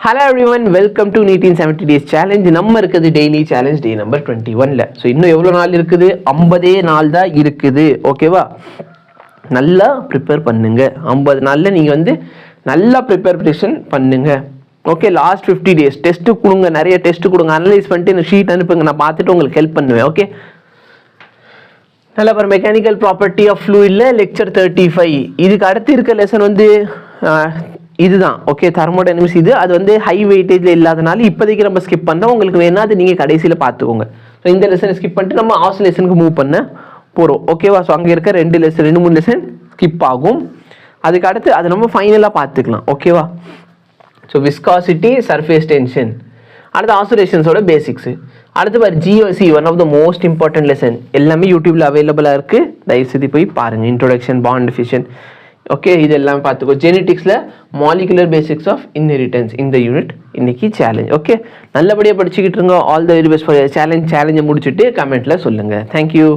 Hello everyone, welcome to NEET in 70 days challenge. நம்ம இருக்குது daily challenge day number 21ல. So இன்னும் எவ்வளோ நாள் இருக்குது? 50 நாள் தான் இருக்குது. ஓகேவா? நல்லா ப்ரிப்பேர் பண்ணுங்க. 50 நாளில் நீங்கள் வந்து நல்லா ப்ரிப்பரேஷன் பண்ணுங்க. ஓகே, லாஸ்ட் 50 டேஸ் டெஸ்ட்டு கொடுங்க, நிறைய டெஸ்ட்டு கொடுங்க, அனலைஸ் பண்ணிட்டு இந்த ஷீட் அனுப்புங்க, நான் பார்த்துட்டு உங்களுக்கு ஹெல்ப் பண்ணுவேன். ஓகே, நல்லா பாரு. மெக்கானிக்கல் ப்ராப்பர்ட்டி ஆஃப் ஃப்ளூயிட்ல லெக்சர் 35. இதுக்கு அடுத்து இருக்க லெசன் வந்து இதுதான். Okay, thermodynamics. இது அது வந்து ஹை வெயிட்டேஜில் இல்லாதனால இப்போதைக்கு நம்ம ஸ்கிப் பண்ணுறோம். உங்களுக்கு வேணா அது நீங்கள் கடைசியில் பார்த்துக்கோங்க. ஸோ இந்த லெசனை ஸ்கிப் பண்ணிட்டு நம்ம ஆசிலேஷனுக்கு மூவ் பண்ண போகிறோம். ஓகேவா? ஸோ அங்கே இருக்க 2-3 லெசன் ஸ்கிப் ஆகும். அதுக்கு அடுத்து அதை நம்ம ஃபைனலாக பார்த்துக்கலாம். ஓகேவா? ஸோ விஸ்காசிட்டி, சர்ஃபேஸ் டென்ஷன், அடுத்து ஆசிலேஷன்ஸோட பேசிக்ஸு, அடுத்து பாரு GOC, one of the most important lesson. எல்லாமே யூடியூப்பில் அவைலபிளாக இருக்குது, தயவுசெய்து போய் பாருங்கள். இன்ட்ரோடக்ஷன், பாண்ட் ஃபிஷன், ஓகே, இது எல்லாம் பார்த்துக்கோ. ஜெனட்டிக்ஸில் மாலிகுலர் பேசிக்ஸ் ஆஃப் இன்ஹெரிட்டன்ஸ் இந்த யூனிட் இன்னைக்கு சேலஞ்ச். ஓகே, நல்லபடியாக படிச்சுக்கிட்டு இருங்க. All the very best for சேலஞ்சை முடிச்சுட்டு கமெண்ட்டில் சொல்லுங்கள். தேங்க்யூ.